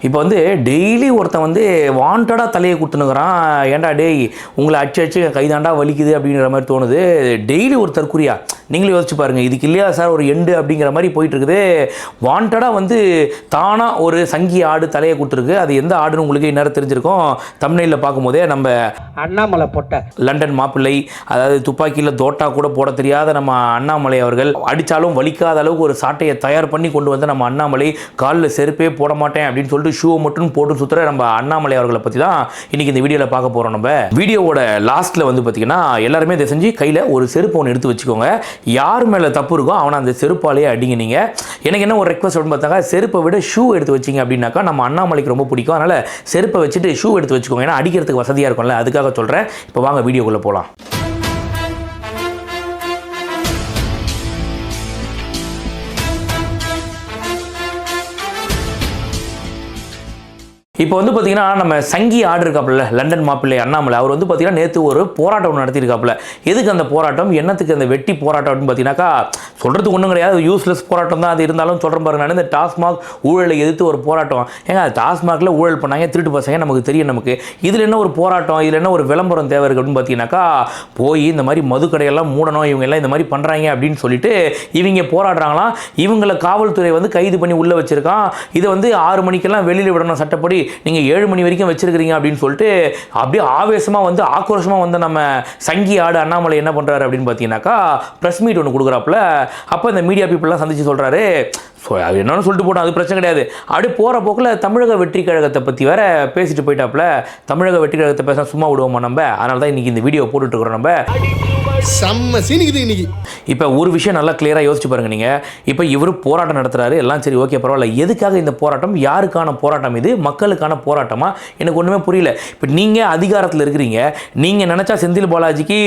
இப்போ வந்து டெய்லி ஒருத்தன் வந்து வாண்டடாக தலையை கொடுத்துனுக்குறான். ஏன்டா டேய் உங்களை அடிச்சு கைதாண்டா வலிக்குது அப்படிங்கிற மாதிரி தோணுது. டெய்லி ஒரு தற்குறியா நீங்களே யோசிச்சு பாருங்கள். இதுக்கு இல்லையா சார் ஒரு எண்டு அப்படிங்கிற மாதிரி போயிட்டுருக்குது. வாண்டடாக வந்து தானாக ஒரு சங்கி ஆடு தலையை கொடுத்துருக்கு. அது எந்த ஆடுன்னு உங்களுக்கு இந்நேரம் தெரிஞ்சிருக்கும். தமிழ்நிலையில் பார்க்கும்போதே நம்ம அண்ணாமலை போட்ட லண்டன் மாப்பிள்ளை, அதாவது துப்பாக்கியில் தோட்டா கூட போட தெரியாத நம்ம அண்ணாமலை அவர்கள், அடித்தாலும் வலிக்காத அளவுக்கு ஒரு சாட்டையை தயார் பண்ணி கொண்டு வந்த நம்ம அண்ணாமலை, காலில் செருப்பே போட மாட்டேன் அப்படின்னு சொல்லிட்டு ஷூ மட்டும் போட்டு சுற்றுற நம்ம அண்ணாமலை அவர்களை பற்றி தான் இன்றைக்கி இந்த வீடியோவில் பார்க்க போகிறோம். நம்ம வீடியோவோட லாஸ்ட்டில் வந்து பார்த்திங்கன்னா எல்லாருமே இதை செஞ்சு கையில் ஒரு செருப்பு ஒன்று எடுத்து வச்சுக்கோங்க. யார் மேலே தப்பு இருக்கோ அவனை அந்த செருப்பாலேயே அடிங்க. நீங்கள் எனக்கு என்ன ஒரு ரெக்வஸ்ட் அப்படின்னு பார்த்தாங்க, செருப்பை விட ஷூ எடுத்து வச்சிங்க அப்படின்னாக்கா நம்ம அண்ணாமலைக்கு ரொம்ப பிடிக்கும். அதனால் செருப்பை வச்சுட்டு ஷூ எடுத்து வச்சுக்கோங்க. ஏன்னா அடிக்கிறதுக்கு வசதியாக இருக்கும்ல, அதுக்காக சொல்கிறேன். இப்போ வாங்க வீடியோக்குள்ளே போகலாம். இப்போ வந்து பார்த்தீங்கன்னா நம்ம சங்கி ஆடு இருக்காப்புல லண்டன் மாப்பிள்ளை அண்ணாமலை, அவர் வந்து பார்த்தீங்கன்னா நேற்று ஒரு போராட்டம் ஒன்று நடத்தியிருக்காப்புல. எதுக்கு அந்த போராட்டம், என்னத்துக்கு அந்த வெட்டி போராட்டம் அப்படின்னு பார்த்தீங்கன்னாக்கா சொல்கிறதுக்கு ஒன்றும் கிடையாது, யூஸ்லெஸ் போராட்டம் தான் அது. இருந்தாலும் சொல்கிறேன் பாருங்க, நான் இந்த டாஸ்மாக் ஊழலை எதிர்த்து ஒரு போராட்டம். ஏங்க டாஸ்மாகில் ஊழல் பண்ணாங்க, திருட்டு பசங்க, நமக்கு தெரியும். நமக்கு இதில் என்ன ஒரு போராட்டம், இதில் என்ன ஒரு விளம்பரம் தேவை இருக்குது அப்படின்னு பார்த்தீங்கன்னாக்கா, போய் இந்த மாதிரி மது கடையெல்லாம் மூடணும், இவங்க எல்லாம் இந்த மாதிரி பண்ணுறாங்க அப்படின்னு சொல்லிட்டு இவங்க போராடுறாங்களாம். இவங்களை காவல்துறை வந்து கைது பண்ணி உள்ளே வச்சிருக்கான். இதை வந்து 6 மணிக்கெல்லாம் வெளியில் விடணும் சட்டப்படி, நீங்கள் 7 மணி வரைக்கும் வச்சிருக்கிறீங்க அப்படின்னு சொல்லிட்டு அப்படியே ஆவேசமாக வந்து ஆக்ரோஷமாக வந்து நம்ம சங்கி ஆடு அண்ணாமலை என்ன பண்ணுறாரு அப்படின்னு பார்த்தீங்கன்னாக்கா ப்ரெஸ் மீட் ஒன்று கொடுக்குறாப்புல. அப்போ இந்த மீடியா பீப்புளெலாம் சந்திச்சு சொல்கிறாரு, அது என்னன்னு சொல்லிட்டு போட்டோம், அது பிரச்சனை கிடையாது. அப்படியே போகிற போக்கில் தமிழக வெற்றி கழகத்தை பற்றி வேற பேசிட்டு போயிட்டாப்புல. தமிழக வெற்றி கழகத்தை பேச சும்மா விடுவோமா நம்ம? அதனால தான் இன்றைக்கி இந்த வீடியோ போட்டுட்ருக்குறோம் நம்ம. செம்ம சீனிக்குது இன்னைக்கு. இப்போ ஒரு விஷயம் நல்லா கிளியராக யோசிச்சு பாருங்க. நீங்கள் இப்போ இவர் போராட்டம் நடத்துகிறாரு, எல்லாம் சரி ஓகே பரவாயில்ல. எதுக்காக இந்த போராட்டம், யாருக்கான போராட்டம், இது மக்களுக்கான போராட்டமா? எனக்கு ஒன்றுமே புரியல. இப்போ நீங்கள் அதிகாரத்தில் இருக்கிறீங்க, நீங்கள் நினச்சா செந்தில் பாலாஜிக்கு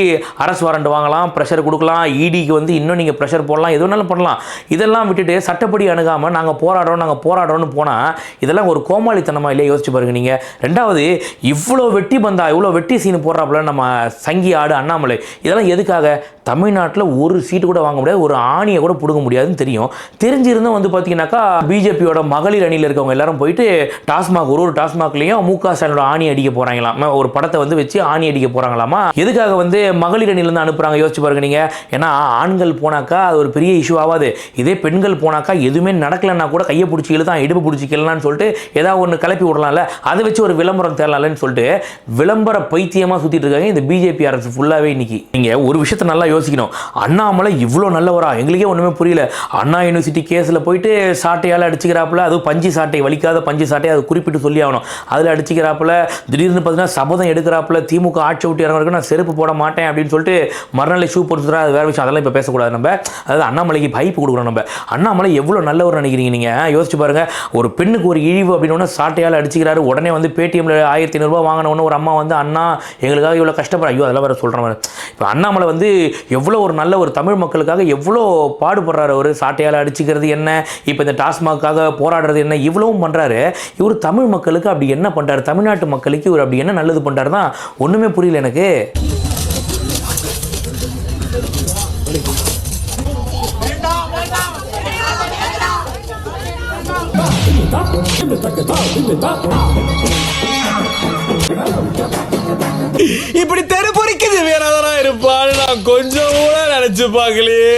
அரசு வாரண்ட் வாங்கலாம், ப்ரெஷர் கொடுக்கலாம், இடிக்கு வந்து இன்னும் நீங்கள் ப்ரெஷர் போடலாம், எது வேணாலும் பண்ணலாம். இதெல்லாம் விட்டுட்டு சட்டப்படி அணுகாமல் நாங்கள் போராடுறோம்னு போனால் இதெல்லாம் ஒரு கோமாளித்தனமாக இல்லையா? யோசிச்சு பாருங்க நீங்கள். ரெண்டாவது, இவ்வளோ வெட்டி பந்தா, இவ்வளோ வெட்டி சீனு போடுறாப்புல நம்ம சங்கி ஆடு அண்ணாமலை, இதெல்லாம் எதுக்காக? தமிழ்நாட்டில் ஒரு சீட்டு கூட வாங்க முடியாது, ஒரு ஆணியை கூட பிடுங்க முடியாதுன்னு தெரியும். தெரிஞ்சிருந்தும் வந்து பார்த்தீங்கன்னாக்கா பிஜேபியோட மகளிர் அணியில் இருக்கவங்க எல்லாரும் போயிட்டு டாஸ்மாக் ஒரு டாஸ்மாக்லையும் முக ஸ்டாலினோட ஆணி அடிக்க போகிறாங்களாம். ஒரு படத்தை வந்து வச்சு ஆணி அடிக்க போகிறாங்களாமா. எதுக்காக வந்து மகளிர் அணியிலேருந்து அனுப்புகிறாங்க யோசிச்சு பாருங்க நீங்கள். ஏன்னா ஆண்கள் போனாக்கா அது ஒரு பெரிய இஷ்யூ ஆகாது. இதே பெண்கள் போனாக்கா எதுவுமே நடக்கலைன்னா கூட கையை பிடிச்சி இழுதான், இடுப்பு பிடிச்சி கிளலான்னு சொல்லிட்டு ஏதாவது ஒன்று கிளப்பி விடலாம்ல, அதை வச்சு ஒரு விளம்பரம் தேரலாம்னு சொல்லிட்டு விளம்பர பைத்தியமாக சுற்றிட்டு இருக்காங்க இந்த பிஜேபி அரசு ஃபுல்லாகவே. இன்னைக்கு நீங்கள் ஒரு விஷயத்தை நல்லா யோசிக்கணும். அண்ணாமலை இவ்வளோ நல்லவரா? எங்களுக்கே ஒன்றுமே புரியல. அண்ணா யூனிவர்சிட்டி கேஸில் போயிட்டு சாட்டையால் அடிச்சுக்கிறாப்புல, அதுவும் பஞ்சு சாட்டை, வலிக்காத பஞ்சு சாட்டை, அது குறிப்பிட்டு சொல்லி ஆகணும். அதில் அடிச்சுக்கிறாப்புல. திடீர்னு பார்த்தீங்கன்னா சபதம் எடுக்கிறாப்புல, திமுக ஆட்சி விட்டு இறங்குறதுக்கு நான் செருப்பு போட மாட்டேன் அப்படின்னு சொல்லிட்டு மறுநாளை ஷூ போட்டு அது வேறு விஷயம். அதெல்லாம் இப்போ பேசக்கூடாது நம்ம. அதாவது அண்ணாமலைக்கு பைப்பு கொடுக்குறோம் நம்ம. அண்ணாமலை எவ்வளோ நல்லவர் நினைக்கிறீங்க நீங்கள்? யோசிச்சு பாருங்கள். ஒரு பெண்ணுக்கு ஒரு இழிவு அப்படின்னு சாட்டையால் அடிச்சுக்கிறாரு. உடனே வந்து பேடிஎம்ல 1500 ரூபா வாங்கினோன்னு ஒரு அம்மா வந்து அண்ணா எங்களுக்காக இவ்வளோ கஷ்டப்படுறேன், ஐயோ அதெல்லாம் வேறு சொல்கிறேன். இப்போ அண்ணாமலை வந்து எவ்வளோ ஒரு நல்ல ஒரு தமிழ் மக்களுக்காக எவ்வளோ பாடுபடுறாரு. ஒரு சாட்டையால் அடிச்சுக்கிறது என்ன, இப்போ இந்த டாஸ்மாக்காக போராடுறது என்ன, இவ்வளவும் பண்ணுறாரு. இவர் தமிழ் மக்களுக்கு அப்படி என்ன பண்ணுறாரு, தமிழ்நாட்டு மக்களுக்கு இவர் அப்படி என்ன நல்லது பண்ணுறாரு தான் ஒன்றுமே புரியல எனக்கு. இப்படி தெருப்பொறிக்குது வேறதா இருப்பான்னு நான் கொஞ்சம் கூட நினைச்சு பார்க்கலையே.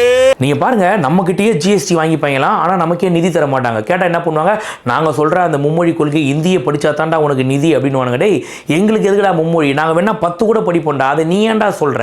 நீங்க பாருங்க, நம்ம கிட்டயே ஜிஎஸ்டி வாங்கிப்பாங்களாம், ஆனா நமக்கே நிதி தர மாட்டாங்க. கேட்டா என்ன பண்ணுவாங்க, நாங்க சொல்ற அந்த மும்மொழி கொள்கை இந்திய படிச்சா தாண்டா உனக்கு நிதி அப்படின்னு. டேய் எங்களுக்கு எதுக்குடா மும்மொழி, நாங்க வேணா 10 கூட படிப்போம்டா, அதை நீ ஏன்டா சொல்ற,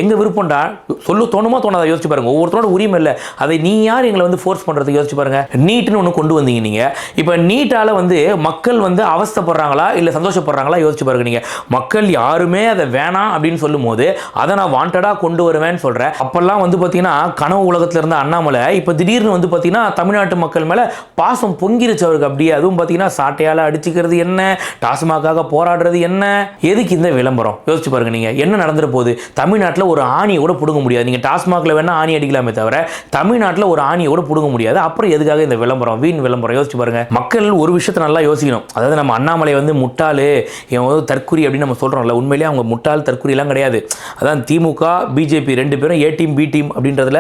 எங்க விருப்பம்டா, சொல்லு தோணுமா தோணாத யோசிச்சு பாருங்க. ஒவ்வொருத்தரோட உரிமை இல்லை, அதை நீ யார் எங்களை வந்து ஃபோர்ஸ் பண்றதுக்கு? யோசிச்சு பாருங்க. நீட்னு ஒன்று கொண்டு வந்தீங்க நீங்க. இப்போ நீட்டால வந்து மக்கள் வந்து அவஸ்தைப்படுறாங்களா இல்ல சந்தோஷப்படுறாங்களா? யோசிச்சு பாருங்க நீங்க. மக்கள் யாருமே அதை வேணாம் அப்படின்னு சொல்லும் போது அதை நான் வாண்டடா கொண்டு வருவேன்னு சொல்றேன். அப்பெல்லாம் வந்து பார்த்தீங்கன்னா கனவு உலகத்தில் இருந்த அண்ணாமலை இப்போ திடீர்னு வந்து பார்த்தீங்கன்னா தமிழ்நாட்டு மக்கள் மேலே பாசம் பொங்கிருச்சு அவருக்கு அப்படியே. அதுவும் பார்த்தீங்கன்னா சாட்டையால் அடிச்சுக்கிறது என்ன, டாஸ்மாக்காக போராடுறது என்ன, எதுக்கு இந்த விளம்பரம்? யோசிச்சு பாருங்க நீங்கள். என்ன நடந்துட போகுது? தமிழ்நாட்டில் ஒரு ஆணியை கூட பிடுங்க முடியாது. நீங்கள் டாஸ்மாகில் வேணால் ஆணி அடிக்கலாமே தவிர தமிழ்நாட்டில் ஒரு ஆணியை கூட பிடுங்க முடியாது. அப்புறம் எதுக்காக இந்த விளம்பரம், வீண் விளம்பரம்? யோசிச்சு பாருங்க. மக்கள் ஒரு விஷயத்தை நல்லா யோசிக்கணும். அதாவது நம்ம அண்ணாமலை வந்து முட்டாளு, தற்குறி அப்படின்னு நம்ம சொல்கிறோம்ல, உண்மையிலேயே அவங்க முட்டாள் தற்குறியெல்லாம் கிடையாது. அதான் திமுக பிஜேபி 2 பேரும் ஏ டீம் பி டீம் அப்படின்றதுல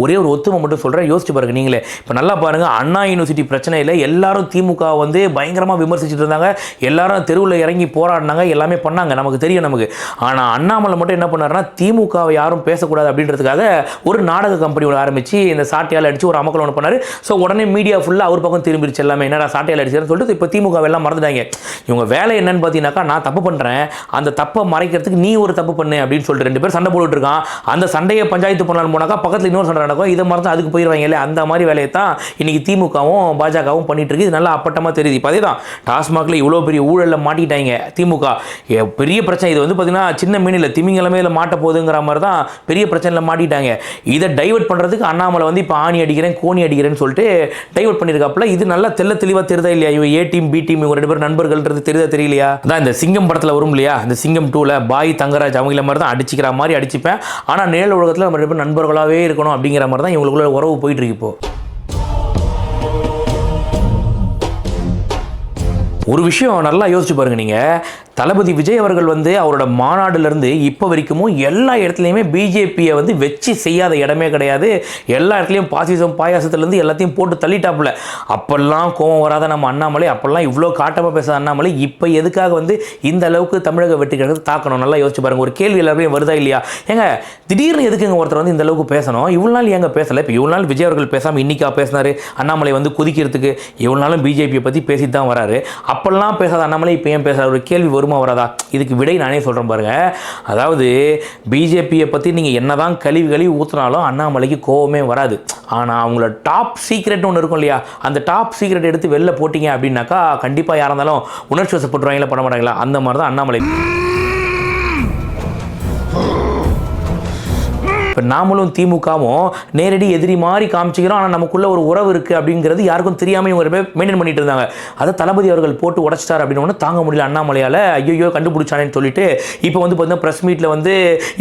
ஒரே ஒரு ஒத்துமை மட்டும் சொல்கிறேன், யோசிச்சு பாருங்க நீங்களே. இப்போ நல்லா பாருங்க, அண்ணா யூனிவர்சிட்டி பிரச்சனையில் எல்லாரும் திமுக வந்து பயங்கரமாக விமர்சிச்சுட்டு இருந்தாங்க, எல்லாரும் தெருவில் இறங்கி போராடினாங்க, எல்லாமே பண்ணாங்க, நமக்கு தெரியும் நமக்கு. ஆனால் அண்ணாமலை மட்டும் என்ன பண்ணாருன்னா, திமுகவை யாரும் பேசக்கூடாது அப்படின்றதுக்காக ஒரு நாடக கம்பெனி ஒன்று ஆரம்பித்து இந்த சாட்டையால் அடித்து ஒரு அமக்கல் ஒன்று பண்ணார். ஸோ உடனே மீடியா ஃபுல்லாக அவர் பக்கம் திரும்பிடுச்சு எல்லாமே, என்னடா சாட்டையால் அடிச்சுன்னு சொல்லிட்டு இப்போ திமுக எல்லாம் மறந்துட்டாங்க. இவங்க வேலை என்னன்னு பார்த்தீங்கன்னாக்கா, நான் தப்பு பண்ணுறேன், அந்த தப்பை மறைக்கிறதுக்கு நீ ஒரு தப்பு பண்ணு அப்படின்னு சொல்லிட்டு 2 பேர் சண்டை போட்டுட்டு இருக்கான். அந்த சண்டையை பஞ்சாயத்து பண்ணலான்னு போனாக்கா பக்கத்தில் இன்னொரு சண்டை நடக்கும், இதை மறந்து அதுக்கு போயிடுவாங்க இல்லை. அந்த மாதிரி வேலையை தான் இன்னைக்கு திமுகவும் பாஜகவும் பண்ணிட்டு இருக்கு. இது நல்லா அப்பட்டமாக தெரியுது. இப்போ அதே தான் டாஸ்மாகில் இவ்வளோ பெரிய ஊழலில் மாட்டிட்டாங்க திமுக, பெரிய பிரச்சனை. இது வந்து பார்த்தீங்கன்னா சின்ன மீனில் திமிங்கலமே இதில் மாட்ட போகுதுங்கிற மாதிரி தான் பெரிய பிரச்சனையில் மாட்டிட்டாங்க. இதை டைவர்ட் பண்ணுறதுக்கு அண்ணாமலை வந்து இப்போ ஆணி அடிக்கிறேன் கோணி அடிக்கிறேன்னு சொல்லிட்டு டைவர்ட் பண்ணியிருக்காப்புல. இது நல்லா தெளிவாக தெரியுதா இல்லையா? இவங்க ஏ டீம் பி டீம் இவங்க 2 பேர் நண்பர்கள்ன்றது தெரியுதா தெரியலையா? அதான் இந்த சிங்கம் படத்தில் வரும் இல்லையா, இந்த சிங்கம் 2ல பாய் தங்கராஜ் அவங்கள மாதிரி தான் அடிச்சுக்கிற மாதிரி அடிச்சுப்பேன், ஆனால் நேரில் உலகத்தில் நம்ம 2 பேர் நண்பர்களாகவே இருக்கணும் அப்படிங்கிற மாதிரி தான் இவங்களுக்குள்ள உறவு போயிட்டு இருக்கு. இப்போ ஒரு விஷயம் நல்லா யோசிச்சு பாருங்க நீங்கள், தளபதி விஜய் அவர்கள் வந்து அவரோட மாநாடுலேருந்து இப்போ வரைக்கும் எல்லா இடத்துலையுமே பிஜேபியை வந்து வச்சு செய்யாத இடமே கிடையாது. எல்லா இடத்துலையும் பாசிசம் பாயாசத்துலேருந்து எல்லாத்தையும் போட்டு தள்ளிட்டாப்புல. அப்பெல்லாம் கோவம் வராத நம்ம அண்ணாமலை, அப்பெல்லாம் இவ்வளோ காட்டமாக பேசாத அண்ணாமலை இப்போ எதுக்காக வந்து இந்த அளவுக்கு தமிழக வெற்றி கழகத்தை தாக்கணும்? நல்லா யோசிச்சு பாருங்கள். ஒரு கேள்வி எல்லாருமே வருதா இல்லையா? ஏங்க திடீர்னு எதுக்குங்க ஒருத்தர் வந்து இந்த அளவுக்கு பேசணும்? இவ்வளோ நாள் ஏங்க பேசலை? இப்போ இவ்வளோ நாள் விஜய் அவர்கள் பேசாமல் இன்னைக்கா பேசினார்? அண்ணாமலை வந்து குதிக்கிறதுக்கு இவ்வளோ நாளும் பிஜேபியை பற்றி பேசிட்டு தான் வராரு. அப்பெல்லாம் பேசாத அண்ணாமலை இப்போ ஏன் பேசுகிறார்? ஒரு கேள்வி வருமா வராதா? இதுக்கு விடை நானே சொல்கிறேன் பாருங்க. அதாவது பிஜேபியை பற்றி நீங்கள் என்னதான் கழுவி ஊற்றினாலும் அண்ணாமலைக்கு கோவமே வராது. ஆனால் அவங்கள டாப் சீக்ரெட்னு ஒன்று இருக்கும் இல்லையா, அந்த டாப் சீக்ரெட் எடுத்து வெளில போட்டிங்க அப்படின்னாக்கா கண்டிப்பாக யாராக இருந்தாலும் உணர்ச்சி வசப்பட்டுருவாங்களா பண்ண மாட்டாங்களா? அந்த மாதிரி தான் அண்ணாமலை. இப்போ நாமளும் திமுகவும் நேரடி எதிரி மாதிரி காமிச்சிக்கிறோம், ஆனால் நமக்குள்ள ஒரு உறவு இருக்குது அப்படிங்கிறது யாருக்கும் தெரியாமல் இவங்க மெயின்டைன் பண்ணிட்டு இருந்தாங்க. அதை தளபதி அவர்கள் போட்டு உடச்சிட்டார் அப்படின்னு தாங்க முடியல அண்ணாமலையால். ஐயோ கண்டுபிடிச்சானேன்னு சொல்லிட்டு இப்போ வந்து பார்த்தீங்கன்னா ப்ரெஸ் மீட்டில் வந்து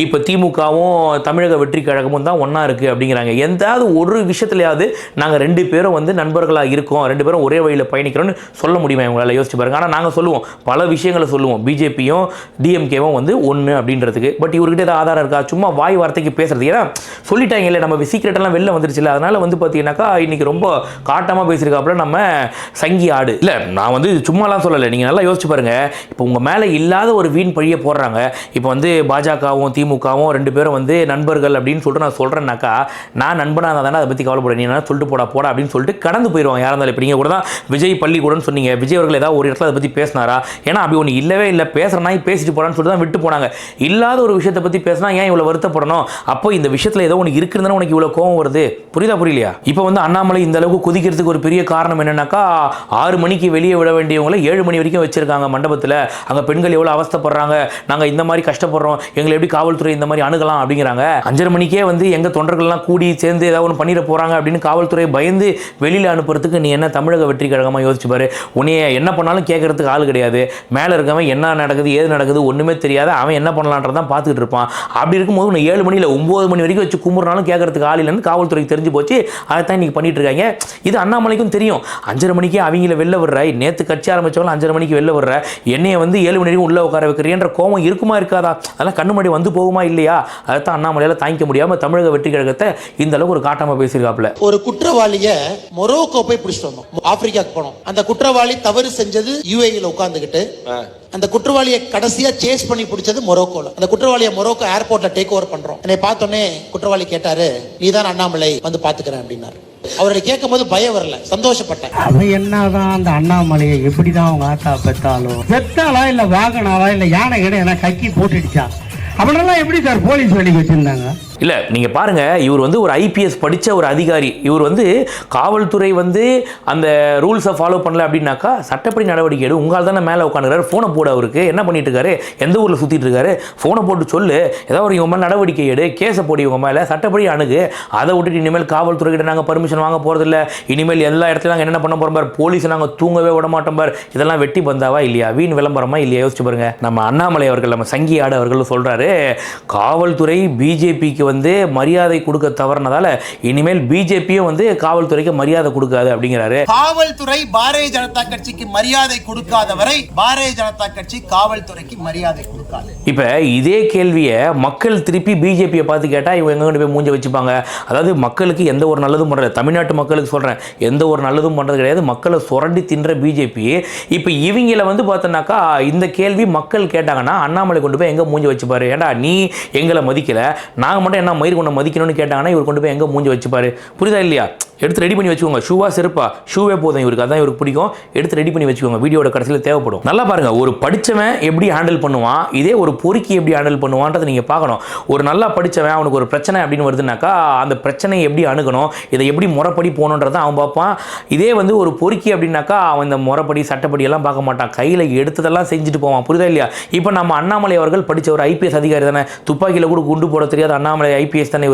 இப்போ திமுகவும் தமிழக வெற்றி கழகமும் தான் ஒன்றா இருக்குது அப்படிங்கிறாங்க. எந்தாவது ஒரு விஷயத்துலையாவது நாங்கள் 2 பேரும் வந்து நண்பர்களாக இருக்கோம், 2 பேரும் ஒரே வழியில் பயணிக்கிறோம்னு சொல்ல முடியுமா இவங்களால்? யோசிச்சு பாருங்க. ஆனால் நாங்கள் சொல்லுவோம், பல விஷயங்களை சொல்லுவோம், பிஜேபியும் டிஎம்கேவும் வந்து ஒன்று அப்படின்றதுக்கு. பட் இவர்கிட்ட ஏதாவது ஆதாரம் இருக்கா? சும்மா வாய் வார்த்தைக்கு பேசுறது. ஏன்னா சொல்லிட்டாங்க இல்லை, நம்ம சீக்ரெட் எல்லாம் வெளில வந்துருச்சு இல்லை, அதனால வந்து பார்த்தீங்கன்னாக்கா இன்னைக்கு ரொம்ப காட்டமாக பேசியிருக்காப்புல நம்ம சங்கி ஆடு. இல்லை நான் வந்து சும்மாலாம் சொல்லலை, நீங்கள் நல்லா யோசிச்சு பாருங்க. இப்போ உங்கள் மேலே இல்லாத ஒரு வீண் பழியை போடுறாங்க. இப்போ வந்து பாஜகவும் திமுகவும் 2 பேரும் வந்து நண்பர்கள் அப்படின்னு சொல்லிட்டு நான் சொல்கிறேன்னாக்கா, நான் நண்பனாக இருந்தால் தானே அதை பற்றி கவலைப்பட, நீ என்ன சொல்லிட்டு போடா அப்படின்னு சொல்லிட்டு கடந்து போயிடுவாங்க யாராக இருந்தாலும். இப்போ நீங்கள் கூட தான் விஜய் பள்ளிக்கூடன்னு சொன்னீங்க, விஜய் அவர்கள் ஏதாவது ஒரு இடத்துல அதை பற்றி பேசினாரா? ஏன்னா அப்படி ஒன்று இல்லவே இல்லை, பேசுகிறனா பேசிட்டு போடான்னு சொல்லிட்டு தான் விட்டு போனாங்க. இல்லாத ஒரு விஷயத்தை பற்றி பேசினா ஏன் இவ்வளோ வருத்தப்படணும்? அப்போ இந்த விஷயத்தில் ஏதோ உனக்கு இருக்குன்னு உனக்கு இவ்வளோ கோவம் வருது, புரியலையா? இப்போ வந்து அண்ணாமலை இந்த அளவுக்கு குதிக்கிறதுக்கு ஒரு பெரிய காரணம் என்னன்னாக்கா, 6 மணிக்கு வெளியே விட வேண்டியவங்களை 7 மணி வரைக்கும் வச்சிருக்காங்க மண்டபத்தில். அங்கே பெண்கள் எவ்வளோ அவஸ்தைப்படுறாங்க, நாங்கள் இந்த மாதிரி கஷ்டப்படுறோம், எங்களை எப்படி காவல்துறை இந்த மாதிரி அணுகலாம் அப்படிங்கிறாங்க. 5:30 மணிக்கே வந்து எங்கள் தொண்டர்கள்லாம் கூடி சேர்ந்து ஏதாவது ஒன்று பண்ணிட போகிறாங்க அப்படின்னு காவல்துறை பயந்து வெளியில் அனுப்புறதுக்கு நீ என்ன தமிழக வெற்றி கழகமாக யோசிச்சு பாரு. உன்னைய என்ன பண்ணாலும் கேட்கறதுக்கு ஆள் கிடையாது. மேலே இருக்கவன் என்ன நடக்குது ஏது நடக்குது ஒன்றுமே தெரியாத அவன் என்ன பண்ணலான்றதான் பார்த்துக்கிட்டு இருப்பான். அப்படி இருக்கும்போது உன்னை 7 மணியில் 9 மணி வரைக்கும் வச்சு கும்பிட்றாலும் கேட்கறதுக்கு ஆள் இல்லைன்னு காவல்துறைக்கு தெரிஞ்சு போச்சு. அதை தான் இன்னைக்கு பண்ணிட்டு இருக்காங்க. இது அண்ணாமலைக்கும் தெரியும். 5:30 மணிக்கு அவங்கள வெளில விடுற, நேற்று கட்சி ஆரம்பிச்சவங்க 5:30 மணிக்கு வெளில விடுற, என்னைய வந்து 7 மணி வரைக்கும் உள்ள உட்கார வைக்கிறேன்ற கோவம் இருக்குமா இருக்காதா? அதெல்லாம் கண்ணு முன்னாடி வந்து போகுமா இல்லையா? அதை தான் அண்ணாமலையால தாங்கிக்க முடியாமல் தமிழக வெற்றி கழகத்தை இந்த அளவுக்கு ஒரு காட்டாம பேசியிருக்காப்புல. ஒரு குற்றவாளியை மொரோக்கோ போய் பிடிச்சிட்டு வந்தோம், ஆப்பிரிக்காக்கு போனோம். அந்த குற்றவாளி தவறு செஞ்சது யுஏஇல உட்கார்ந்துகிட்டு, அந்த குற்றவாளியை கடைசியா சேஸ் பண்ணி பிடிச்சது மொரோக்கோல. அந்த குற்றவாளியை மொரோக்கோ ஏர்போர்ட்ல டேக் ஓவர் பண்றோம். என்னை பார்த்தோன்னே குற்றவாளி கேட்டாரு, நீதான் அண்ணாமலை, வந்து பாத்துக்கிறேன் அப்படின்னாரு. அவரை கேட்கும் போது பயம் வரல, சந்தோஷப்பட்டேன். அவன் என்னதான் அந்த அண்ணாமலையை எப்படிதான் அவங்க ஆத்தா பெத்தாளா இல்ல வாகனாவா இல்ல யானை கிட்ட கக்கி போட்டுடுச்சா? அவனெல்லாம் எப்படி சார் போலீஸ் வேலைக்கு வச்சிருந்தாங்க? இல்லை நீங்கள் பாருங்கள், இவர் வந்து ஒரு ஐபிஎஸ் படித்த ஒரு அதிகாரி. இவர் வந்து காவல்துறை வந்து அந்த ரூல்ஸை ஃபாலோ பண்ணல அப்படின்னாக்கா சட்டப்படி நடவடிக்கை எடு. உங்களால் தானே மேலே உட்காந்துருக்காரு, ஃபோனை போடு. அவருக்கு என்ன பண்ணிட்டு இருக்காரு, எந்த ஊரில் சுற்றிட்டு இருக்காரு, ஃபோனை போட்டு சொல்லு, ஏதாவது ஒரு இவங்க மேலே நடவடிக்கை எடு, கேஸை போடி, இவங்க மேலே சட்டப்படி அணுகு. அதை விட்டுட்டு இனிமேல் காவல்துறை கிட்ட நாங்கள் பர்மிஷன் வாங்க போகிறதில்ல, இனிமேல் எல்லா இடத்துலையும் நாங்கள் என்ன பண்ண போகிறோம் பார், போலீஸை நாங்கள் தூங்கவே விட மாட்டோம் பார். இதெல்லாம் வெட்டி பந்தாவா இல்லையா, வீண் விளம்பரமா இல்லையா? யோசிச்சு பாருங்க. நம்ம அண்ணாமலை அவர்கள், நம்ம சங்கி ஆடு அவர்கள் சொல்கிறாரு, காவல்துறை பிஜேபிக்கு வந்து மரியாதை கொடுக்க தவறுனதால இனிமேல் பிஜேபியும் வந்து காவல்துறைக்கு மரியாதை கொடுக்காது அப்படிங்கிறாரு. காவல்துறை பாரதிய ஜனதா கட்சிக்கு மரியாதை கொடுக்காத வரை பாரதிய ஜனதா கட்சி காவல்துறைக்கு மரியாதை கொடுக்கும். இப்போ இதே கேள்வியை மக்கள் திருப்பி பிஜேபியை பார்த்து கேட்டால் இவங்க எங்கே கொண்டு போய் மூஞ்ச வச்சுப்பாங்க. அதாவது மக்களுக்கு எந்த ஒரு நல்லதும் பண்ணுறது, தமிழ்நாட்டு மக்களுக்கு சொல்கிறேன், எந்த ஒரு நல்லதும் பண்ணுறது கிடையாது, மக்களை சுரண்டி தின்ற பிஜேபி. இப்போ இவங்கள வந்து பார்த்தோன்னாக்கா இந்த கேள்வி மக்கள் கேட்டாங்கன்னா அண்ணாமலை கொண்டு போய் எங்கே மூஞ்சி வச்சுப்பாரு? ஏண்டா நீ எங்களை மதிக்கலை, நாங்கள் மட்டும் என்ன மயிர் கொண்டு மதிக்கணும்னு கேட்டாங்கன்னா இவர் கொண்டு போய் எங்கே மூஞ்சி வச்சுப்பாரு? புரியுதா இல்லையா? எடுத்து ரெடி பண்ணி வச்சுக்கோங்க. ஷூவா செருப்பா, ஷூவே போதும் இவருக்கு, அதான் இவருக்கு பிடிக்கும். எடுத்து ரெடி பண்ணி வச்சுக்கோங்க, வீடியோட கடைசியில் தேவைப்படும். நல்லா பாருங்க, ஒரு படித்தவன் எப்படி ஹேண்டில் பண்ணுவான், இதே ஒரு பொறுக்கி எப்படி ஹேண்டில் பண்ணுவான்றதை நீங்கள் பார்க்கணும். ஒரு நல்லா படித்தவன் அவனுக்கு ஒரு பிரச்சனை அப்படின்னு வருதுனாக்கா அந்த பிரச்சனையை எப்படி அணுகணும், இதை எப்படி முறைப்படி போகணுன்றதை அவன் பார்ப்பான். இதே வந்து ஒரு பொறுக்கி அப்படின்னாக்கா அவன் இந்த முறைப்படி சட்டப்படி எல்லாம் பார்க்க மாட்டான், கையில் எடுத்ததெல்லாம் செஞ்சுட்டு போவான். புரியுதா இல்லையா? இப்போ நம்ம அண்ணாமலை அவர்கள் படித்த ஒரு ஐபிஎஸ் அதிகாரி தானே, துப்பாக்கியில் கூட குண்டு போட தெரியாத அண்ணாமலை ஐபிஎஸ் தானே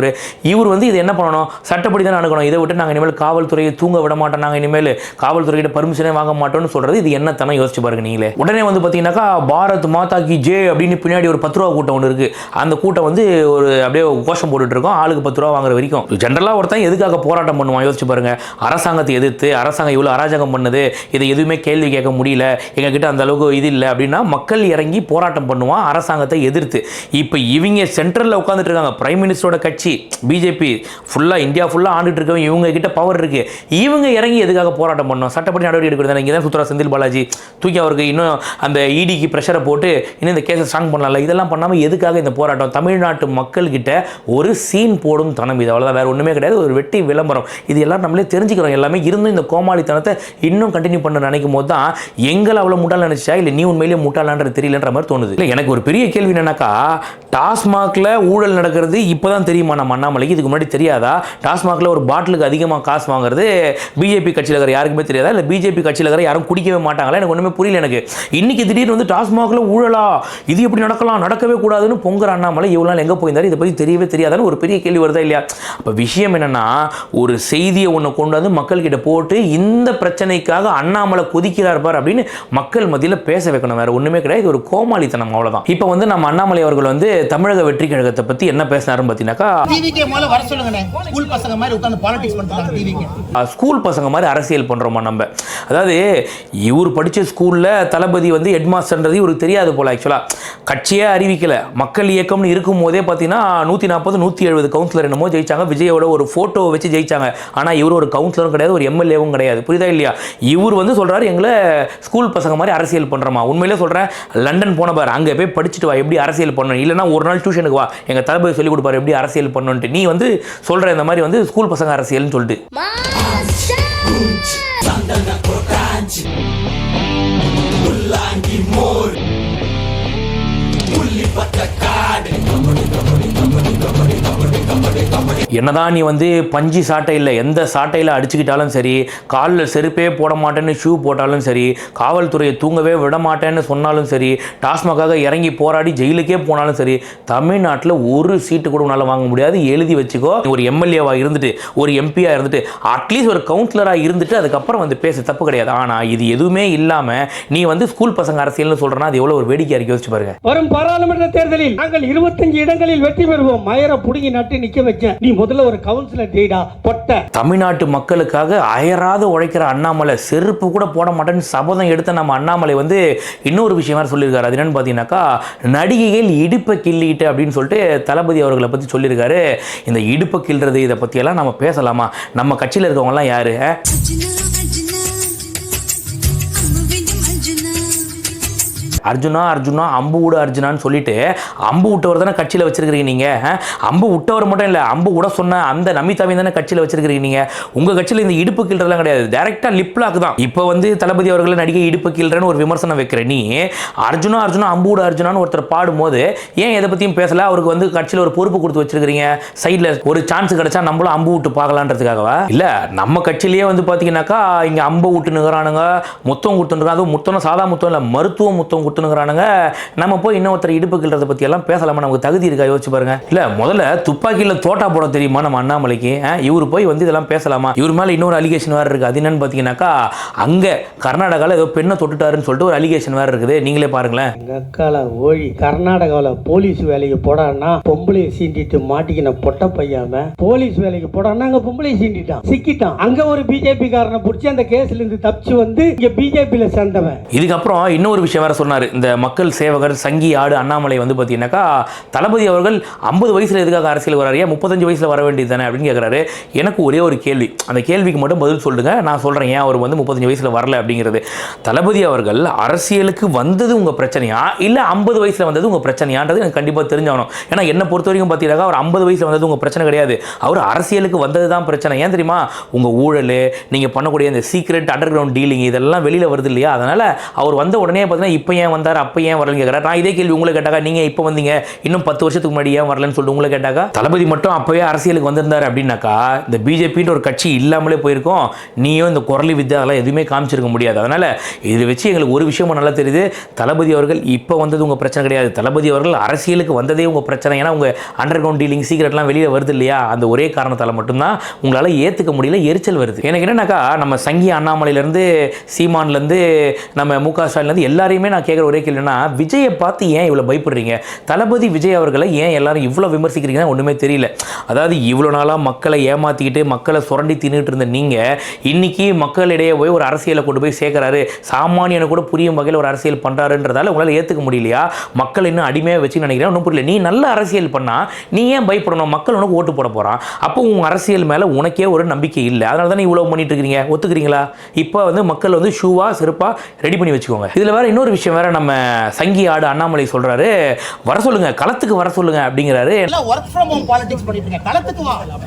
இவர் வந்து இது என்ன பண்ணணும், சட்டப்படி தானே அணுகணும். இதை விட்டு நாங்கள் இனிமேல் காவல்துறையை தூங்க விட மாட்டோம், நாங்கள் இனிமேல் காவல்துறையிட்ட பர்மிஷனே வாங்க மாட்டோம்னு சொல்றது இது என்ன தானே யோசிச்சு பாருங்க நீங்களே. உடனே வந்து பார்த்தீங்கன்னாக்கா பாரத் மாதா கி ஜே அப்படின்னு பின்னாடி ஒரு 10 ரூபா கூட்டம் ஒன்று இருக்கு. அந்த கூட்டம் வந்து ஒரு அப்படியே கோஷம் போட்டுட்டு இருக்கோம், ஆளுக்கு 10 ரூபா வாங்குற வரைக்கும். ஜென்ரலாக ஒருத்தன் எதுக்காக போராட்டம் பண்ணுவான் யோசிச்சு பாருங்க. அரசாங்கத்தை எதிர்த்து, அரசாங்கம் இவ்வளோ அராஜகம் பண்ணுது, இதை எதுவுமே கேள்வி கேட்க முடியல, எங்ககிட்ட அந்த அளவுக்கு இது இல்லை அப்படின்னா மக்கள் இறங்கி போராட்டம் பண்ணுவான் அரசாங்கத்தை எதிர்த்து. இப்போ இவங்க சென்ட்ரலில் உட்காந்துட்டு இருக்காங்க, பிரைம் மினிஸ்டரோட கட்சி பிஜேபி ஃபுல்லாக இந்தியா ஃபுல்லாக ஆண்டுட்டு இருக்கவங்க, இவங்க கிட்ட பவர் இருக்கு. இவங்க இறங்கி எதுக்காக போராட்டம் பண்ணணும், சட்டப்படி நடவடிக்கை எடுக்கிறது. இங்கே தான் சுற்றுலா செந்தில் பாலாஜி தூக்கி அவருக்கு இன்னும் அந்த இடிக்கு ப்ரெஷரை போட்டு இன்னும் இந்த கேஸை ஸ்ட்ராங் பண்ணலாம்ல. இதெல்லாம் பண்ணாமல் எதுக்காக இந்த போராட்டம்? தமிழ்நாட்டு மக்கள்கிட்ட ஒரு சீன் போடும் தனம் இது, அவ்வளோதான், வேறு ஒன்றுமே கிடையாது. ஒரு வெட்டி விளம்பரம். இது எல்லாம் நம்மளே தெரிஞ்சுக்கிறோம். எல்லாமே இருந்தும் இந்த கோமாளித்தனத்தை இன்னும் கண்டினியூ பண்ண நினைக்கும் போது தான் எங்களை அவ்வளோ முட்டாள் நினைச்சா இல்லை நீ உண்மையிலேயே முட்டாளான்றது தெரியலன்ற மாதிரி தோணுது. இல்லை, எனக்கு ஒரு பெரிய கேள்வி என்னன்னாக்கா, டாஸ்மாகில் ஊழல் நடக்கிறது இப்போ தான் தெரியுமா நம்ம அண்ணாமலைக்கு? இதுக்கு முன்னாடி தெரியாதா? டாஸ்மாகில் ஒரு பாட்டிலுக்கு அதிகமாக காசு வாங்குறது பிஜேபி கட்சியில் இருக்கிற யாருக்குமே தெரியாதா? இல்லை பிஜேபி கட்சியில் இருக்கிற யாரும் குடிக்கவே மாட்டாங்களா? எனக்கு ஒன்றுமே புரியல. எனக்கு இன்னைக்கு திடீர்னு வந்து டாஸ்மாகில் ஊழலா, இது எப்படி நடக்கலாம், நடக்கவே கூடாதுன்னு பொங்குற அண்ணாமலை இவ்வளோ நாள் எங்கே போயிருந்தாரு, இதை பற்றி தெரியவே தெரியாதான்னு ஒரு பெரிய கேள்வி வருதா இல்லையா? அப்போ விஷயம் என்னன்னா, ஒரு செய்தியை ஒன்று கொண்டு வந்து மக்கள்கிட்ட போட்டு இந்த பிரச்சனைக்காக அண்ணாமலை கொதிக்கிறார் பார் அப்படின்னு மக்கள் மத்தியில் பேச வைக்கணும், வேற ஒன்றுமே கிடையாது. இது ஒரு கோமாளித்தனம், அவ்வளோதான். இப்போ வந்து நம்ம அண்ணாமலை அவர்கள் வந்து தமிழக வெற்றி கழகத்தை பற்றி என்ன பேசினாருன்னு பார்த்தீங்கன்னாக்கா, ஸ்கூல் பசங்க மாதிரி அரசியல் பண்ணுறோமா நம்ம? அதாவது இவர் படித்த ஸ்கூலில் தளபதி வந்து ஹெட் மாஸ்டர்ன்றது இவருக்கு தெரியாது போல். ஆக்சுவலாக கட்சியே அறிவிக்கலை, மக்கள் இயக்கம்னு இருக்கும் போதே பார்த்தீங்கன்னா 140 170 கவுன்சிலர் என்னமோ ஜெயிச்சாங்க, விஜயோட ஒரு ஃபோட்டோவை வச்சு ஜெயிச்சாங்க. ஆனால் இவர் ஒரு கவுன்சிலரும் கிடையாது, ஒரு எம்எல்ஏவும் கிடையாது. புரியுதா இல்லையா? இவர் வந்து சொல்கிறாரு எங்களை ஸ்கூல் பசங்க மாதிரி அரசியல் பண்ணுறோமா. உண்மையிலே சொல்கிறேன், லண்டன் போன பாரு, அங்கே போய் படிச்சுட்டு வா எப்படி அரசியல் பண்ணணும், இல்லைனா ஒரு நாள் டியூஷனுக்கு வா, எங்கள் தளபதி சொல்லிக் கொடுப்பாரு எப்படி அரசியல் பண்ணணுன்ட்டு. நீ வந்து சொல்கிற இந்த மாதிரி வந்து ஸ்கூல் பசங்க அரசியல்னு சொல்லிட்டு என்னதான் நீ வந்து பஞ்சு சாட்டை இல்லை எந்த சாட்டையில் அடிச்சுக்கிட்டாலும் சரி, காலில் செருப்பே போட மாட்டேன்னு ஷூ போட்டாலும் சரி, காவல்துறையை தூங்கவே விட மாட்டேன்னு சொன்னாலும் சரி, டாஸ்மாகாக இறங்கி போராடி ஜெயிலுக்கே போனாலும் சரி, தமிழ்நாட்டில் ஒரு சீட்டு கூட உன்னால் வாங்க முடியாது. எழுதி வச்சுக்கோ. ஒரு எம்எல்ஏவாக இருந்துட்டு, ஒரு எம்பியாக இருந்துட்டு, அட்லீஸ்ட் ஒரு கவுன்சிலராக இருந்துட்டு அதுக்கப்புறம் வந்து பேச தப்பு கிடையாது. ஆனால் இது எதுவுமே இல்லாமல் நீ வந்து ஸ்கூல் பசங்க அரசியல்னு சொல்கிறனா அது எவ்வளோ ஒரு வேடிக்கையாக இருக்கு, யோசிச்சு பாருங்க. வரும் பாராளுமன்ற தேர்தலில் நாங்கள் 25 இடங்களில் வெற்றி பெறுவோம். மயரை புடுங்கி நட்டு நிக்க வச்சேன், நீ முதல்ல ஒரு கவுன்சிலர் ஜெயிடா பொட்ட. தமிழ்நாட்டு மக்களுக்காக அயராது உழைக்கிற அண்ணாமலை செருப்பு கூட போட மாட்டேன்னு சபதம் எடுத்த நம்ம அண்ணாமலை வந்து இன்னொரு விஷயம் வேறு சொல்லியிருக்காரு. அது என்னன்னு பார்த்தீங்கன்னாக்கா, நடிகைகள் இடுப்பை கிள்ளிட்டு அப்படின்னு சொல்லிட்டு தளபதி அவர்களை பற்றி சொல்லியிருக்காரு. இந்த இடுப்பை கிள்றது இதை பற்றியெல்லாம் நம்ம பேசலாமா? நம்ம கட்சியில் இருக்கவங்கலாம் யாரு? அர்ஜுனா அர்ஜுனா அம்பு விட அர்ஜுனான்னு சொல்லிட்டு அம்பு விட்டவர் தானே கட்சியில் வச்சிருக்கிறீங்க நீங்கள். அம்பு விட்டவர் மட்டும் இல்லை, அம்பு விட சொன்ன அந்த நமிதாவை தானே கட்சியில் வச்சிருக்கிறீங்க நீங்கள். உங்கள் கட்சியில் இந்த இடுப்பு கிள்றதுலாம் கிடையாது, டேரெக்டாக லிப்லாக் தான். இப்போ வந்து தளபதி அவர்களை நடிகை இடுப்பு கிள்றன்னு ஒரு விமர்சனம் வைக்கிற நீ, அர்ஜுனா அர்ஜுனா அம்பு விட அர்ஜுனான்னு ஒருத்தர் பாடும்போது ஏன் எதை பற்றியும் பேசல? அவருக்கு வந்து கட்சியில் ஒரு பொறுப்பு கொடுத்து வச்சிருக்கிறீங்க, சைடில் ஒரு சான்ஸ் கிடைச்சா நம்மளும் அம்பு விட்டு பார்க்கலான்றதுக்காகவா? இல்லை, நம்ம கட்சியிலேயே வந்து பார்த்தீங்கன்னாக்கா இங்கே அம்பு விட்டு நிற்கிறானுங்க, முத்தம் கொடுத்துருக்காங்க. அதுவும் முத்தம் சாதா முத்தம் இல்லை, மருத்துவ முத்தம் கொடுத்துனுங்கிறானுங்க. நம்ம போய் இன்னொருத்தர் இடுப்பு கிள்றதை பற்றி எல்லாம் பேசலாமா? நமக்கு தகுதி இருக்கா? யோசிச்சு பாருங்க. இல்லை, முதல்ல துப்பாக்கியில் தோட்டா போட தெரியுமா நம்ம அண்ணாமலைக்கு? இவர் போய் வந்து இதெல்லாம் பேசலாமா? இவர் மேலே இன்னொரு அலிகேஷன் வேறு இருக்குது. அது என்னன்னு பார்த்தீங்கன்னாக்கா, அங்கே கர்நாடகாவில் ஏதோ பெண்ணை தொட்டுட்டாருன்னு சொல்லிட்டு ஒரு அலிகேஷன் வேறு இருக்குது. நீங்களே பாருங்களேன். அக்கால ஓழி கர்நாடகாவில் போலீஸ் வேலைக்கு போடான்னா பொம்பளை சீண்டிட்டு மாட்டிக்கின பொட்ட பையாம போலீஸ் வேலைக்கு போடான்னா அங்க பொம்பளை சீண்டிட்டான், சிக்கிட்டான். அங்க ஒரு பிஜேபி காரனை பிடிச்சி அந்த கேஸ்ல இருந்து தப்பிச்சு வந்து இங்க பிஜேபியில சேர்ந்தவன். இதுக்கப்புறம் இன்னொரு விஷயம் வேற சொன்னாரு. இந்த மக்கள் சேவகர் சங்கி ஆடு அண்ணாமலை வந்து பார்த்தீங்கன்னாக்கா தளபதி அவர்கள் 50 வயசில் எதுக்காக அரசியல் வராரு, 35 வயசில் வர வேண்டியது தானே அப்படின்னு கேட்குறாரு. எனக்கு ஒரே ஒரு கேள்வி, அந்த கேள்விக்கு மட்டும் பதில் சொல்லுங்க, நான் சொல்கிறேன் ஏன் அவர் வந்து 35 வயசில் வரல அப்படிங்கிறது. தளபதி அவர்கள் அரசியலுக்கு வந்தது உங்கள் பிரச்சனையா இல்லை 50 வயசில் வந்தது உங்கள் பிரச்சனையான்றது எனக்கு கண்டிப்பாக தெரிஞ்சாகணும். ஏன்னா என்னை பொறுத்த வரைக்கும் பார்த்தீங்கன்னா அவர் 50 வயசில் வந்தது உங்கள் பிரச்சனை கிடையாது, அவர் அரசியலுக்கு வந்தது தான் பிரச்சனை. ஏன் தெரியுமா, உங்கள் ஊழல், நீங்கள் பண்ணக்கூடிய இந்த சீக்ரெட் அண்டர் கிரவுண்ட் டீலிங் இதெல்லாம் வெளியில் வருது இல்லையா, அதனால் அவர் வந்த உடனே பார்த்தீங்கன்னா இப்போ ஏன் வந்தார் அப்போ ஏன் வரலன்னு கேட்குறாரு. நான் இதே கேள்வி உங்களை கேட்டாக்கா, நீங்கள் இப்போ வந்தீங்க இன்னும் 10 வருஷத்துக்கு முன்னாடி ஏன் வரலன்னு சொல்லிட்டு உங்களை கேட்டாக்கா, தளபதி மட்டும் அப்போவே அரசியலுக்கு வந்திருந்தார் அப்படின்னாக்கா இந்த பிஜேபின்ற ஒரு கட்சி இல்லாமலே போயிருக்கும், நீயும் இந்த குரலி வித்யா அதெல்லாம் எதுவுமே காமிச்சிருக்க முடியாது. அதனால் இதை வச்சு எங்களுக்கு ஒரு விஷயமும் நல்லா தெரியுது, தளபதி அவர்கள் இப்போ வந்தது உங்கள் பிரச்சனை கிடையாது, தளபதி அவர்கள் அரசியலுக்கு வந்ததே உங்கள் பிரச்சனை. ஏன்னா உங்கள் அண்டர் கிரவுண்ட் டீலிங் சீக்ரெட்லாம் வெளியில் வருது இல்லையா, அந்த ஒரே காரணத்தால் மட்டும்தான் உங்களால் ஏற்றுக்க முடியல, எரிச்சல் வருது. எனக்கு என்னன்னாக்கா நம்ம சங்கி அண்ணாமலையிலேருந்து சீமான்லேருந்து நம்ம முக ஸ்டாலின்லேருந்து எல்லாரையுமே நான் கேட்குற ஒரே கேள்வினா, விஜயை பார்த்து ஏன் இவ்வளோ பயப்படுறீங்க, தளபதி விஜய் அவர்களை ஏன் எல்லாரும் இவ்வளோ விமர்சிக்கிறீங்கன்னா ஒன்றுமே தெரியல. அதாவது இவ்வளோ நாளாக மக்களை ஏமாற்றிக்கிட்டு மக்களை சுரண்டி தின்னுட்டு இருந்த நீங்கள் இன்னைக்கு மக்களிடையே போய் ஒரு அரசியலை கொண்டு போய் சேர்க்குறாரு, சாமானியனை கூட புரியும் வகையில் ஒரு அரசியல் பண்ணுறாருன்றதால உங்களால் ஏற்றுக்க முடியலையா, மக்கள் இன்னும் அடிமையாக வச்சு நினைக்கிறேன். ஒன்றும் புரியல, நீ நல்ல அரசியல் பண்ணால் நீ ஏன் பயப்படணும், மக்கள் உனக்கு ஓட்டு போட போகிறான், அப்போ உங்கள் அரசியல் மேலே உனக்கே ஒரு நம்பிக்கை இல்லை, அதனால தான் நீ இவ்வளோ பண்ணிட்டு இருக்கிறீங்க, ஒத்துக்கிறீங்களா? இப்போ வந்து மக்கள் வந்து ஷூவாக செருப்பாக ரெடி பண்ணி வச்சுக்கோங்க. இதில் வேறு இன்னொரு விஷயம் வேறு, நம்ம சங்கி ஆடு அண்ணாமலை சொல்கிறாரு, வர சொல்லுங்க களத்துக்கு வர சொல்லுங்க அப்படிங்கிறாரு.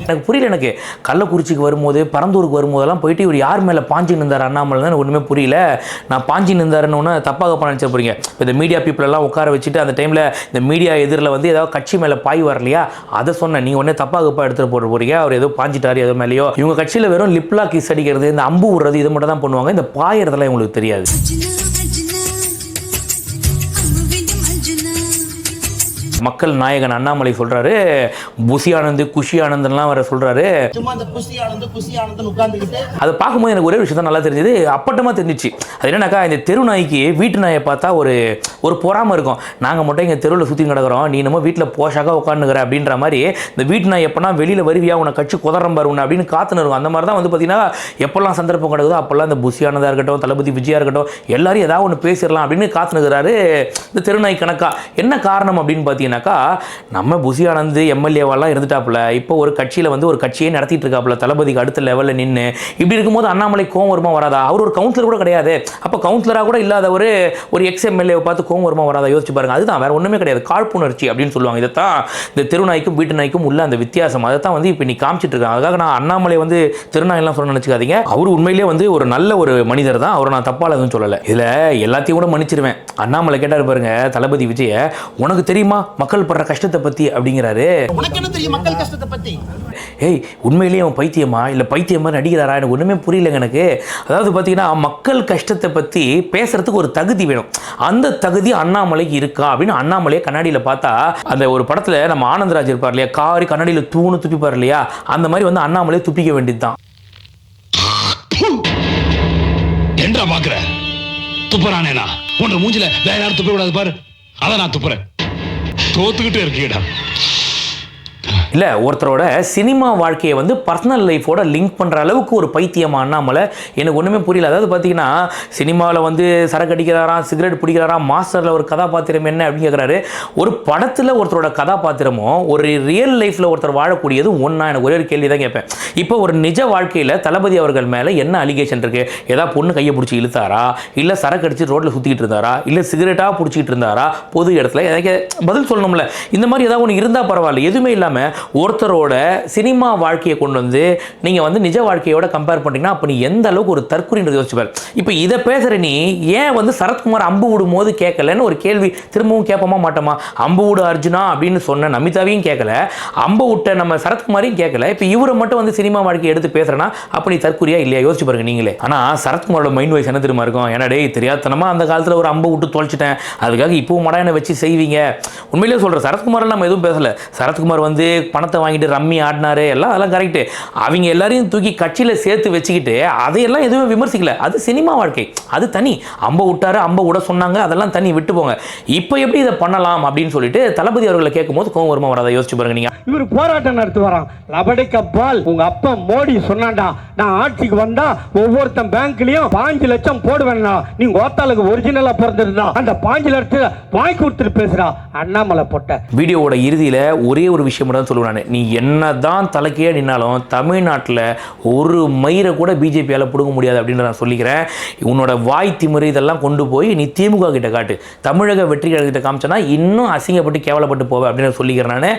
எனக்கு புரியல, எனக்கு கள்ளக்குறிச்சிக்கு வரும்போது பரந்தூருக்கு வரும்போதெல்லாம் போயிட்டு இவர் யார் மேலே பாஞ்சி நின்றார் அண்ணாமலை தான் ஒன்றுமே புரியல. நான் பாஞ்சி நின்றாருன்னு ஒன்று தப்பாக நினச்ச போறீங்க. இப்போ இந்த மீடியா பீப்புள் எல்லாம் உட்கார வச்சுட்டு அந்த டைமில் இந்த மீடியா எதிரில் வந்து ஏதாவது கட்சி மேலே பாய் வரலையா, அதை சொன்னேன், நீங்கள் உடனே தப்பாக எடுத்துகிட்டு போட போறீங்க, அவர் ஏதோ பாஞ்சிட்டாரு ஏதோ மேலேயோ. இவங்க கட்சியில் வெறும் லிப்லா கிஸ் அடிக்கிறது, இந்த அம்பு விடுறது இது மட்டும் தான் பண்ணுவாங்க, இந்த பாயறதெல்லாம் உங்களுக்கு தெரியாது. மக்கள் நாயகன் அண்ணாமலை சொல்றாரு, புசி ஆனந்த் குஷி ஆனந்தன்லாம் வர சொல்றாரு. அதை பார்க்கும்போது எனக்கு ஒரே விஷயம் தான் நல்லா தெரிஞ்சது, அப்பட்டமா தெரிஞ்சிச்சு. அது என்னன்னாக்கா, இந்த தெரு நாய்க்கு வீட்டு நாயை பார்த்தா ஒரு பொறாம இருக்கும், நாங்கள் மட்டும் இங்கே தெருவில் சுற்றி கிடக்கிறோம், நீ நம்ம வீட்டில் போஷாக உட்காந்துக்கிற அப்படின்ற மாதிரி. இந்த வீட்டு நாய் எப்போனா வெளியில் வருவியா, உன்னை கட்சி குதறம் பாரு உன்னை அப்படின்னு காத்துன்னு இருக்கும். அந்த மாதிரி தான் வந்து பார்த்தீங்கன்னா எப்போல்லாம் சந்தர்ப்பம் கிடக்குதோ அப்போல்லாம் இந்த புசி ஆனந்தா இருக்கட்டும் தளபதி விஜயா இருக்கட்டும் எல்லாரும் ஏதாவது ஒன்று பேசிடலாம் அப்படின்னு காத்துனுக்கிறாரு இந்த தெருநாய் கணக்கா. என்ன காரணம் அப்படின்னு பார்த்தீங்கன்னா, நம்ம புசி ஆனந்த் எம்எல்ஏவெல்லாம் இருந்துட்டாப்புல, இப்போ ஒரு கட்சியில் வந்து ஒரு கட்சியே நடத்திட்டு இருக்காப்புல, தளபதிக்கு அடுத்த லெவலில் நின்று. இப்படி இருக்கும்போது அண்ணாமலை கோவம் வருமா வராதா? அவர் ஒரு கவுன்சிலர் கூட கிடையாது, அப்போ கவுன்சிலராக கூட இல்லாத ஒரு எக்ஸ் எம்எல்ஏவை பார்த்து கோவம் வருமா வராதா? யோசிச்சு பாருங்க. அதுதான், வேற ஒன்றுமே கிடையாது, காழ்ப்புணர்ச்சி அப்படின்னு சொல்லுவாங்க. இதைத்தான் இந்த தெருநாய்க்கும் வீட்டு நாய்க்கும் உள்ள அந்த வித்தியாசம், அதை தான் வந்து இப்போ நீ காமிச்சிட்டு இருக்காங்க. அதுக்காக நான் அண்ணாமலை வந்து திருநாயெல்லாம் சொல்ல நினச்சிக்காதீங்க, அவர் உண்மையிலேயே வந்து ஒரு நல்ல ஒரு மனிதர் தான், அவரை நான் தப்பால எதுவும் சொல்லலை. இதில் எல்லாத்தையும் கூட மன்னிச்சிருவேன். அண்ணாமலை கேட்டார் பாருங்க தளபதி விஜய, உனக்கு தெரியுமா மக்கள் படுற கஷ்டத்தை பத்தி அப்படிங்கிறாரு. உனக்கு என்ன தெரியும் மக்கள் கஷ்டத்தை பத்தி? ஏய், உண்மையிலேயே அவன் பைத்தியமா இல்லை பைத்தியமா நடிக்கிறாரா? எனக்கு ஒன்றுமே புரியலைங்க எனக்கு. அதாவது பார்த்தீங்கன்னா மக்கள் கஷ்டத்தை பற்றி பேசுறதுக்கு ஒரு தகுதி வேணும், அந்த தகுதி அண்ணாமலைக்கு இருக்கா அப்படின்னு அண்ணாமலையை கண்ணாடியில் பார்த்தா, அந்த ஒரு படத்தில் நம்ம ஆனந்தராஜ் இருப்பார் இல்லையா, காரி கண்ணாடியில் தூணு துப்பிப்பார் இல்லையா, அந்த மாதிரி வந்து அண்ணாமலையை துப்பிக்க வேண்டியது தான். என்ன பாக்குற துப்புறானேனா உன்ற மூஞ்சில வேற யாரும் துப்ப கூடாது பாரு, அதான் நான் துப்புறேன். தோத்துக்கிட்டே இருக்கீடா. இல்லை, ஒருத்தரோட சினிமா வாழ்க்கையை வந்து பர்சனல் லைஃபோட லிங்க் பண்ணுற அளவுக்கு ஒரு பைத்தியமா அண்ணாமலை? எனக்கு ஒன்றுமே புரியல. அதாவது பார்த்தீங்கன்னா சினிமாவில் வந்து சரக்கு அடிக்கிறாராம், சிகரெட் பிடிக்கிறாராம், மாஸ்டரில் ஒரு கதாபாத்திரம் என்ன அப்படின்னு கேட்குறாரு. ஒரு படத்தில் ஒருத்தரோட கதாபாத்திரமும் ஒரு ரியல் லைஃப்பில் ஒருத்தர் வாழக்கூடியது ஒன்றா? எனக்கு ஒரே ஒரு கேள்வி தான் கேட்பேன். இப்போ ஒரு நிஜ வாழ்க்கையில் தளபதி அவர்கள் மேலே என்ன அலிகேஷன் இருக்குது? ஏதாவது பொண்ணு கையை பிடிச்சி இழுத்தாரா, இல்லை சரக்கு அடிச்சு ரோட்டில் சுற்றிக்கிட்டு இருந்தாரா, இல்லை சிகரெட்டாக பிடிச்சிக்கிட்டு இருந்தாரா பொது இடத்துல? எனக்கு பதில் சொல்லணும்ல. இந்த மாதிரி ஏதாவது ஒன்று இருந்தால் பரவாயில்ல. எதுவுமே இல்லாமல் ஒருத்தரோட சினிமா வாழ்க்கையை கொண்டு வந்து நீங்கள் வந்து நிஜ வாழ்க்கையோட கம்பேர் பண்ணிங்கன்னா அப்போ நீ எந்த அளவுக்கு ஒரு தற்கொலைன்றது யோசிச்சுப்பார். இப்போ இதை பேசுகிற நீ ஏன் வந்து சரத்குமார் அம்பு விடும் போது கேட்கலன்னு ஒரு கேள்வி திரும்பவும் கேட்போமா மாட்டோமா? அம்பு விடு அர்ஜுனா அப்படின்னு சொன்ன நமிதாவையும் கேட்கல, அம்பு விட்ட நம்ம சரத்குமாரையும் கேட்கல, இப்போ இவரை மட்டும் வந்து சினிமா வாழ்க்கையை எடுத்து பேசுகிறேன்னா அப்போ நீ தற்கொலையா இல்லையா? யோசிச்சு பாருங்க நீங்களே. ஆனால் சரத்குமாரோட மைண்ட் வைஸ் என்ன தெரியுமா இருக்கும்? ஏன்னா டேய் தெரியாதனமாக அந்த காலத்தில் ஒரு அம்பு விட்டு தொலைச்சிட்டேன், அதுக்காக இப்போவும் மடாயனை வச்சு செய்வீங்க. உண்மையிலேயே சொல்கிறேன், சரத்குமார் நம்ம எதுவும் பேசலை. சரத்குமார் வந்து பணத்தை வாங்கிட்டு ரம்மி ஆடினாரு எல்லாம் அதெல்லாம் கரெக்டு. அவங்க எல்லாரையும் தூக்கி கட்சியில் சேர்த்து வச்சுக்கிட்டு அதையெல்லாம் எதுவும் விமர்சிக்கல. அது சினிமா வாழ்க்கை, அது தனி. அம்ப விட்டாரு, அம்ப விட சொன்னாங்க, அதெல்லாம் தனி, விட்டு போங்க. இப்போ எப்படி இதை பண்ணலாம் அப்படின்னு சொல்லிட்டு தளபதி அவர்களை கேட்கும்போது கோவம் வருமா வராத யோசிச்சு பாருங்க நீங்க. இவர் போராட்டம் நடத்து வரான். லபடைக்கப்பால் உங்க அப்பா மோடி சொன்னாண்டா, நான் ஆட்சிக்கு வந்தா ஒவ்வொருத்தன் பேங்க்லயும் 5 லட்சம் போடுவேன்னா, நீங்க ஓத்தாளுக்கு ஒரிஜினலா பிறந்திருந்தா அந்த 5 லட்சத்தை வாங்கி கொடுத்துட்டு பேசுறா அண்ணாமலை போட்ட. வீடியோவோட இறுதியில் ஒரே ஒரு விஷயம் மட்டும் தான் சொல்லுவேன். நீ என்னதான் தலைக்கையே நின்னாலும் தமிழ்நாட்டில் ஒரு மயிரை கூட பிஜேபியால் பிடுங்க முடியாது அப்படின்னு நான் சொல்லிக்கிறேன். உன்னோட வாய் திமிரு இதெல்லாம் கொண்டு போய் நீ திமுக கிட்ட காட்டு, தமிழக வெற்றி கழகத்திட்ட காமிச்சனா இன்னும் அசிங்கப்பட்டு கேவலப்பட்டு போவேன் அப்படின்னு சொல்லிக்கிறேன் நான்.